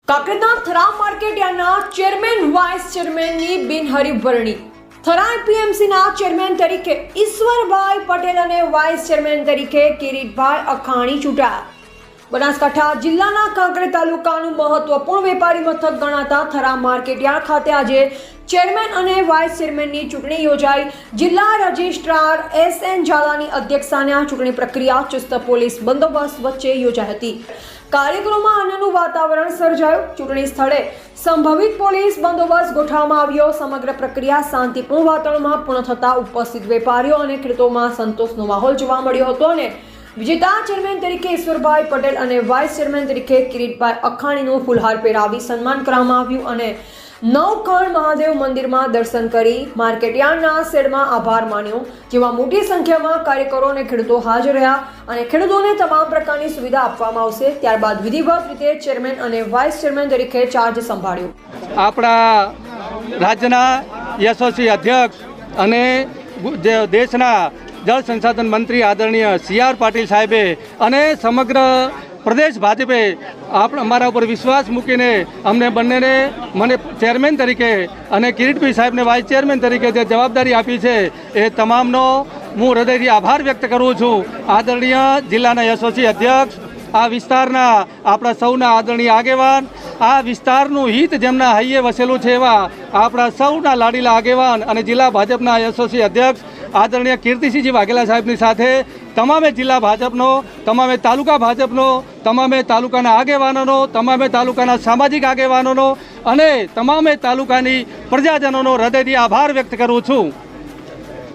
કાંકરેજના Thara માર્કેટયાર્ડના chairman vice ચેરમેનની બિનહરીફ વરણી. Thara એપીએમસીના chairman તરીકે ઈશ્વરભાઈ પટેલ અને વાઇસ ચેરમેન તરીકે કિરીટભાઈ અખાણી ચૂંટાયા. બનાસકાંઠા જિલ્લાના કાંકરેજ તાલુકાનું મહત્વપૂર્ણ વેપારી મથક ગણાતા થરા માર્કેટયાર્ડ ખાતે આજે ચેરમેન અને વાઇસ ચેરમેનની ચૂંટણી યોજાઈ. જિલ્લા રજિસ્ટ્રાર એસ.એન. ઝાલાની અધ્યક્ષસ્થાને આ ચૂંટણી પ્રક્રિયા ચુસ્ત પોલીસ બંદોબસ્ત વચ્ચે યોજાઈ હતી. કાર્યક્રમમાં આનંદનું વાતાવરણ સર્જાયું. ચૂંટણી સ્થળે સંભવિત પોલીસ બંદોબસ્ત ગોઠવવામાં આવ્યો. સમગ્ર પ્રક્રિયા શાંતિપૂર્ણ વાતાવરણમાં પૂર્ણ થતા ઉપસ્થિત વેપારીઓ અને ખેડૂતોમાં સંતોષનો માહોલ જોવા મળ્યો હતો અને વિજેતા ચેરમેન તરીકે ઈશ્વરભાઈ પટેલ અને વાઇસ ચેરમેન તરીકે કિરીટભાઈ અખાણીનું ફૂલહાર પહેરાવી સન્માન કરવામાં આવ્યું અને નવખંડ મહાદેવ મંદિરમાં દર્શન કરી માર્કેટયાર્ડના શેડમાં આભાર માન્યો. જેમાં મોટી સંખ્યામાં કાર્યકરો અને ખેડૂતો હાજર રહ્યા અને ખેડૂતોને તમામ પ્રકારની સુવિધા આપવામાં આવશે. ત્યારબાદ વિધિવત રીતે ચેરમેન અને વાઇસ ચેરમેન તરીકે ચાર્જ સંભાળ્યો. આપણા રાજ્યના યશસ્વી અધ્યક્ષ અને દેશના જળ સંસાધન મંત્રી આદરણીય સી.આર. પાટીલ સાહેબે અને સમગ્ર પ્રદેશ ભાજપે અમારા ઉપર વિશ્વાસ મૂકીને અમને બંનેને મને ચેરમેન તરીકે અને કિરીટભાઈ સાહેબને વાઇસ ચેરમેન તરીકે જે જવાબદારી આપી છે એ તમામનો હું હૃદયથી આભાર વ્યક્ત કરું છું. આદરણીય જિલ્લાના યશસ્વી અધ્યક્ષ, આ વિસ્તારના આપણા સૌના આદરણીય આગેવાન, આ વિસ્તારનું હિત જેમના હૈયે વસેલું છે એવા આપણા સૌના લાડીલા આગેવાન અને જિલ્લા ભાજપના યશસ્વી અધ્યક્ષ આદરણીય કીર્તિસિંહજી વાઘેલા સાહેબની સાથે તમામે જિલ્લા ભાજપનો, તમામે તાલુકા ભાજપનો, તમામે તાલુકાના આગેવાનોનો, તમામે તાલુકાના સામાજિક આગેવાનોનો અને તમામે તાલુકાની પ્રજાજનોનો હૃદયથી આભાર વ્યક્ત કરું છું.